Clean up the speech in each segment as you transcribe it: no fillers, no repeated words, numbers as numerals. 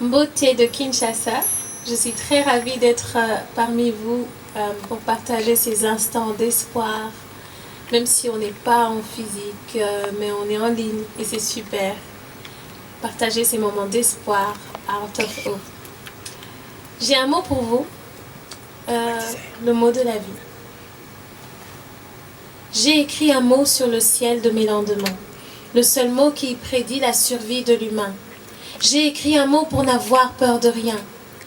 Beauté de Kinshasa. Je suis très ravie d'être parmi vous pour partager ces instants d'espoir, même si on n'est pas en physique, mais on est en ligne et c'est super. Partager ces moments d'espoir out of hope. J'ai un mot pour vous, le mot de la vie. J'ai écrit un mot sur le ciel de mes lendemains, le seul mot qui prédit la survie de l'humain. J'ai écrit un mot pour n'avoir peur de rien,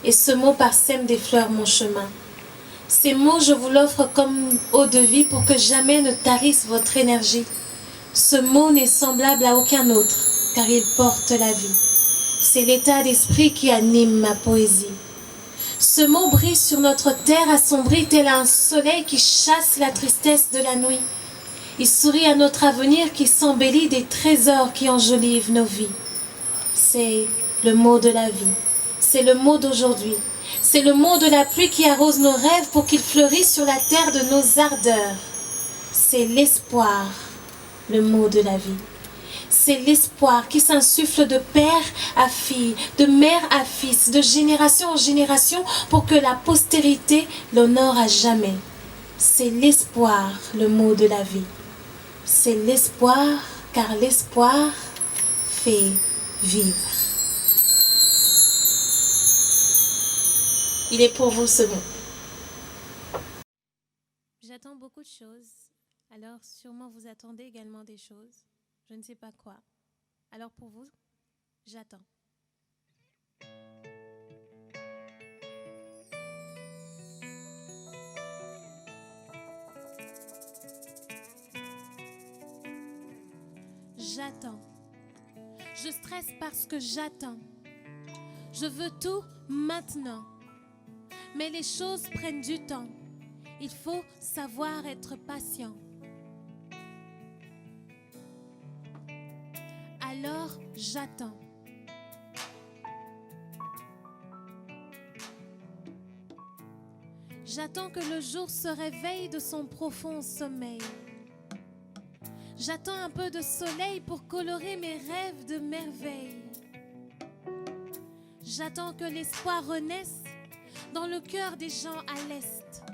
et ce mot parsème des fleurs mon chemin. Ces mots, je vous l'offre comme eau de vie pour que jamais ne tarisse votre énergie. Ce mot n'est semblable à aucun autre, car il porte la vie. C'est l'état d'esprit qui anime ma poésie. Ce mot brille sur notre terre assombrie tel un soleil qui chasse la tristesse de la nuit. Il sourit à notre avenir qui s'embellit des trésors qui enjolivent nos vies. C'est le mot de la vie, c'est le mot d'aujourd'hui, c'est le mot de la pluie qui arrose nos rêves pour qu'ils fleurissent sur la terre de nos ardeurs. C'est l'espoir, le mot de la vie. C'est l'espoir qui s'insuffle de père à fille, de mère à fils, de génération en génération pour que la postérité l'honore à jamais. C'est l'espoir, le mot de la vie. C'est l'espoir, car l'espoir fait vivre. Il est pour vous ce mot. J'attends beaucoup de choses, alors sûrement vous attendez également des choses. Je ne sais pas quoi. Alors pour vous, j'attends. J'attends. Je stresse parce que j'attends. Je veux tout maintenant. Mais les choses prennent du temps. Il faut savoir être patient. Alors j'attends. J'attends que le jour se réveille de son profond sommeil. J'attends un peu de soleil pour colorer mes rêves de merveille. J'attends que l'espoir renaisse dans le cœur des gens à l'Est.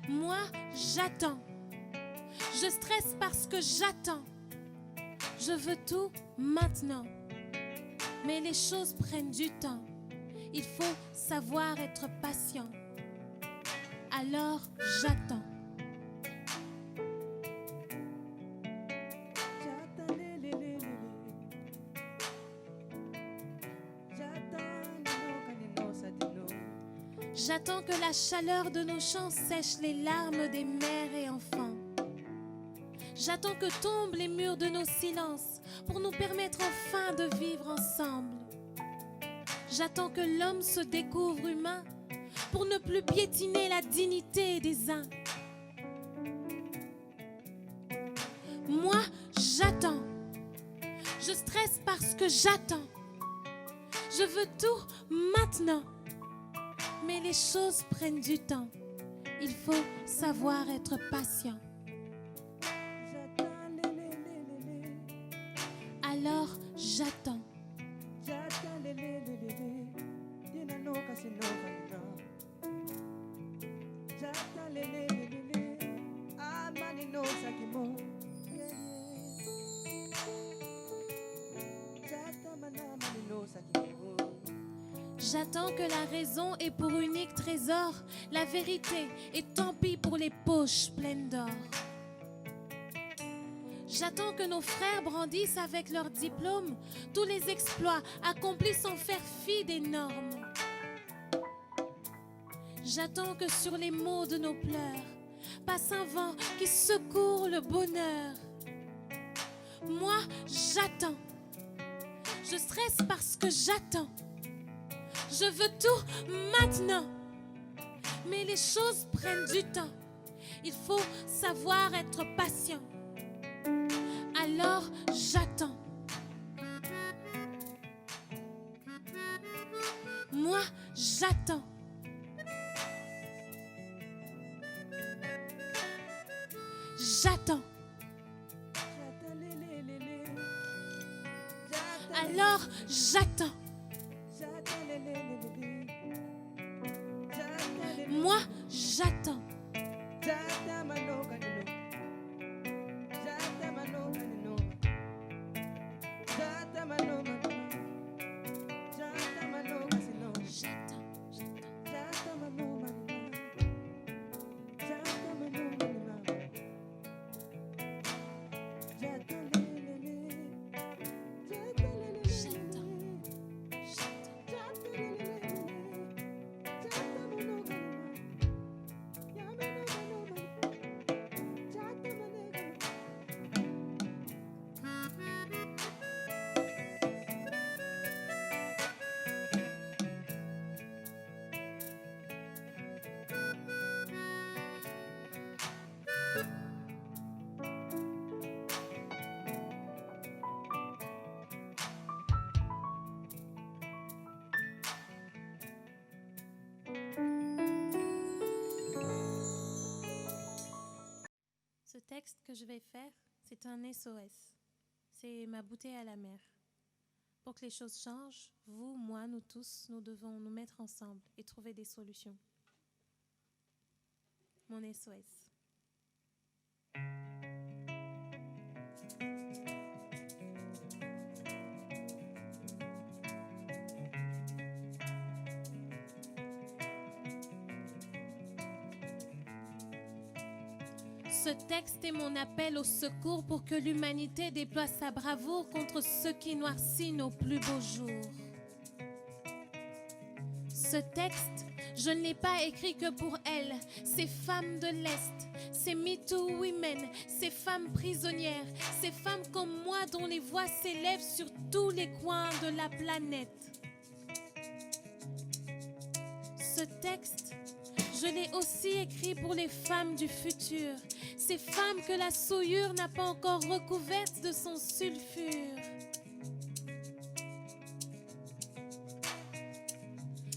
Moi, j'attends. Je stresse parce que j'attends. Je veux tout maintenant. Mais les choses prennent du temps. Il faut savoir être patient. Alors, j'attends. J'attends que la chaleur de nos chants sèche les larmes des mères et enfants. J'attends que tombent les murs de nos silences pour nous permettre enfin de vivre ensemble. J'attends que l'homme se découvre humain pour ne plus piétiner la dignité des uns. Moi, j'attends. Je stresse parce que j'attends. Je veux tout maintenant. Mais les choses prennent du temps. Il faut savoir être patient. Alors j'attends. J'attends que la raison ait pour unique trésor la vérité, et tant pis pour les poches pleines d'or. J'attends que nos frères brandissent avec leurs diplômes tous les exploits accomplis sans faire fi des normes. J'attends que sur les mots de nos pleurs passe un vent qui secourt le bonheur. Moi, j'attends. Je stresse parce que j'attends. Je veux tout maintenant. Mais les choses prennent du temps. Il faut savoir être patient. Alors j'attends. Moi, j'attends. J'attends. Alors j'attends. Moi, j'attends. Ce texte que je vais faire, c'est un SOS. C'est ma bouteille à la mer. Pour que les choses changent, vous, moi, nous tous, nous devons nous mettre ensemble et trouver des solutions. Mon SOS. Ce texte est mon appel au secours pour que l'humanité déploie sa bravoure contre ce qui noircit nos plus beaux jours. Ce texte, je ne l'ai pas écrit que pour elles, ces femmes de l'Est, ces MeToo Women, ces femmes prisonnières, ces femmes comme moi dont les voix s'élèvent sur tous les coins de la planète. Ce texte, je l'ai aussi écrit pour les femmes du futur, ces femmes que la souillure n'a pas encore recouvertes de son sulfure.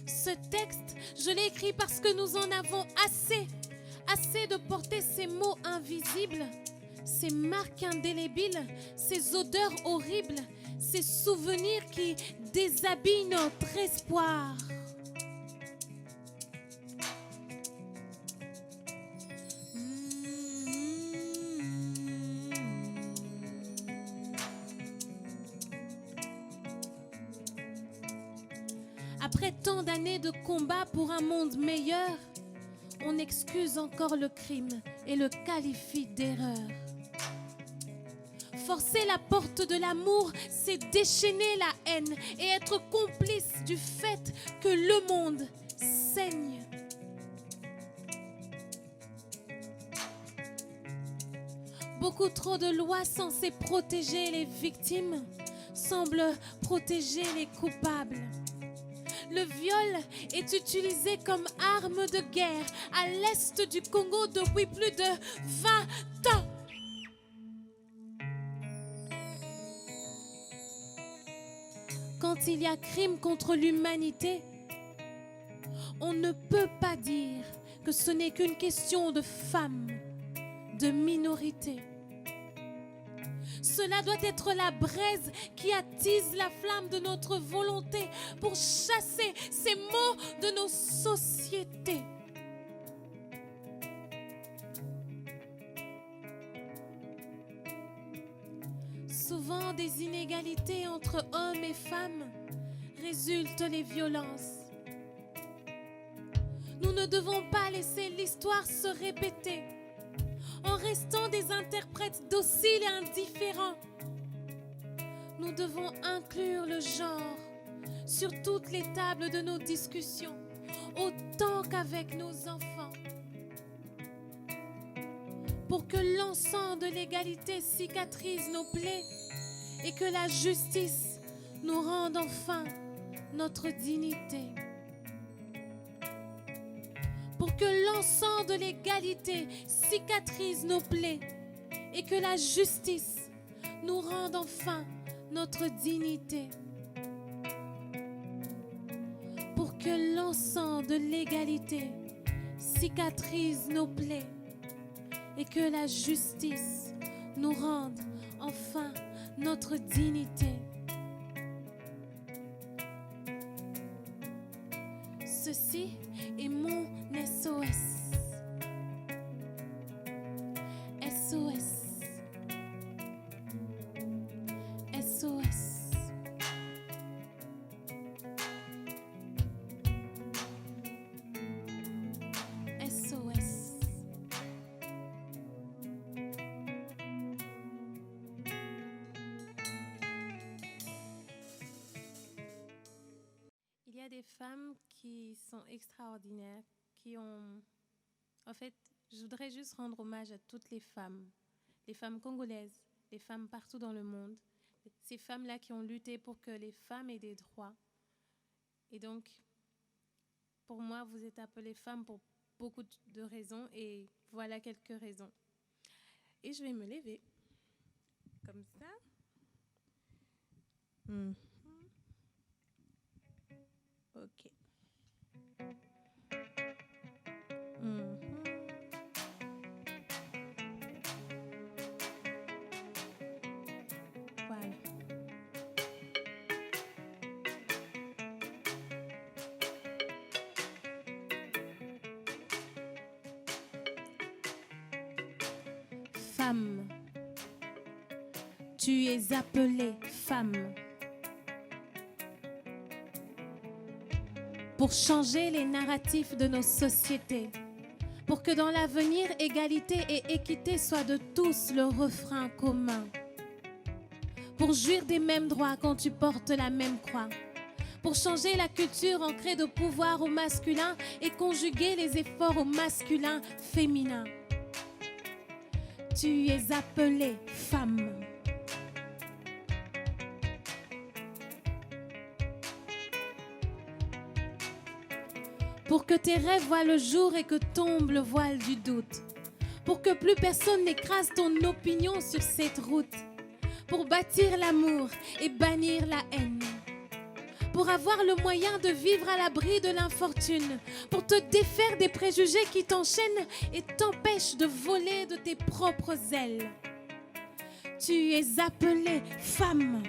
Ce texte, je l'ai écrit parce que nous en avons assez, assez de porter ces mots invisibles, ces marques indélébiles, ces odeurs horribles, ces souvenirs qui déshabillent notre espoir. Après tant d'années de combat pour un monde meilleur, on excuse encore le crime et le qualifie d'erreur. Forcer la porte de l'amour, c'est déchaîner la haine et être complice du fait que le monde saigne. Beaucoup trop de lois censées protéger les victimes semblent protéger les coupables. Le viol est utilisé comme arme de guerre à l'est du Congo depuis plus de 20 ans. Quand il y a crime contre l'humanité, on ne peut pas dire que ce n'est qu'une question de femmes, de minorités. Cela doit être la braise qui attise la flamme de notre volonté pour chasser ces maux de nos sociétés. Souvent, des inégalités entre hommes et femmes résultent les violences. Nous ne devons pas laisser l'histoire se répéter en restant des interprètes dociles et indifférents. Nous devons inclure le genre sur toutes les tables de nos discussions, autant qu'avec nos enfants, pour que l'encens de l'égalité cicatrise nos plaies et que la justice nous rende enfin notre dignité. Pour que l'encens de l'égalité cicatrise nos plaies et que la justice nous rende enfin notre dignité. Pour que l'encens de l'égalité cicatrise nos plaies et que la justice nous rende enfin notre dignité. ceci est mon SOS. SOS. SOS. SOS. Il y a des femmes qui sont extraordinaires, qui ont... En fait, je voudrais juste rendre hommage à toutes les femmes congolaises, les femmes partout dans le monde, ces femmes-là qui ont lutté pour que les femmes aient des droits. Et donc, pour moi, vous êtes appelées femmes pour beaucoup de raisons, et voilà quelques raisons. Et je vais me lever, comme ça. Ok. Voilà. Femme, tu es appelée femme pour changer les narratifs de nos sociétés, pour que dans l'avenir, égalité et équité soient de tous le refrain commun, pour jouir des mêmes droits quand tu portes la même croix, pour changer la culture ancrée de pouvoir au masculin et conjuguer les efforts au masculin féminin. Tu es appelée femme. Pour que tes rêves voient le jour et que tombe le voile du doute. Pour que plus personne n'écrase ton opinion sur cette route. Pour bâtir l'amour et bannir la haine. Pour avoir le moyen de vivre à l'abri de l'infortune. Pour te défaire des préjugés qui t'enchaînent et t'empêchent de voler de tes propres ailes. Tu es appelée femme.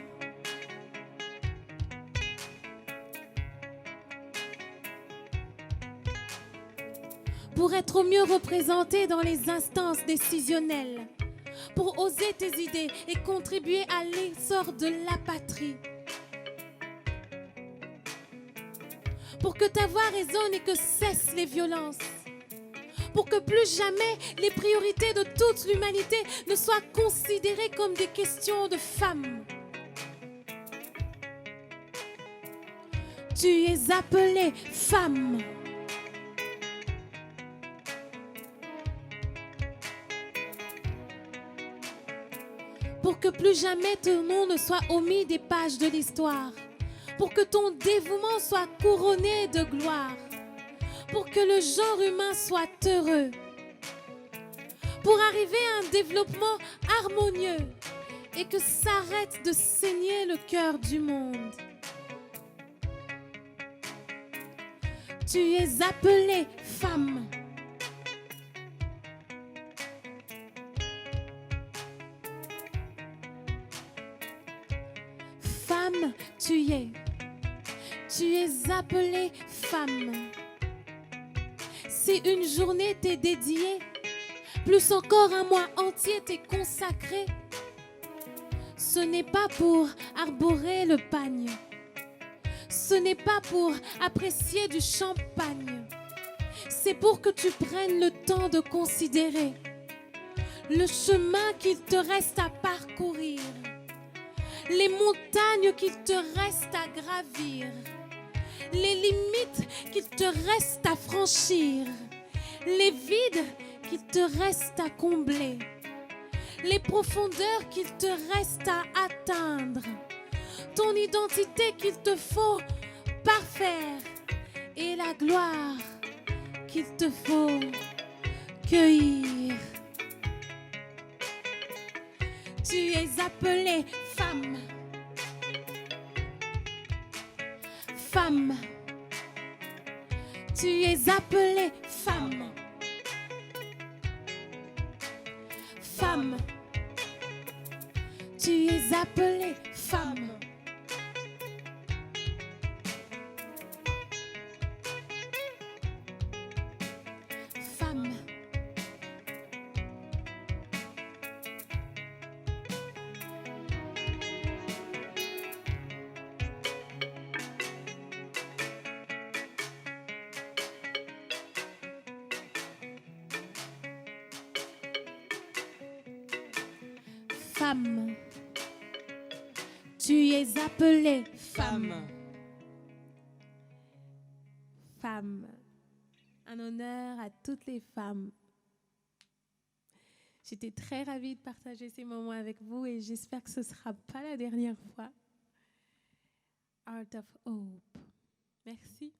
Pour être mieux représentée dans les instances décisionnelles, pour oser tes idées et contribuer à l'essor de la patrie, pour que ta voix résonne et que cessent les violences, pour que plus jamais les priorités de toute l'humanité ne soient considérées comme des questions de femmes. Tu es appelée femme. Pour que plus jamais ton nom ne soit omis des pages de l'histoire. Pour que ton dévouement soit couronné de gloire. Pour que le genre humain soit heureux. Pour arriver à un développement harmonieux et que s'arrête de saigner le cœur du monde. Tu es appelée femme. Femme, tu es. Tu es appelée femme. Si une journée t'est dédiée, plus encore un mois entier t'est consacré, ce n'est pas pour arborer le pagne, ce n'est pas pour apprécier du champagne, c'est pour que tu prennes le temps de considérer le chemin qu'il te reste à parcourir, les montagnes qu'il te reste à gravir, les limites qu'il te reste à franchir, les vides qu'il te reste à combler, les profondeurs qu'il te reste à atteindre, ton identité qu'il te faut parfaire et la gloire qu'il te faut cueillir. Tu es appelée femme. Femme. Tu es appelée femme. Femme. Tu es appelée femme. femme. Tu es appelée femme. Femme. Un honneur à toutes les femmes. J'étais très ravie de partager ces moments avec vous et j'espère que ce ne sera pas la dernière fois. Art of Hope. Merci.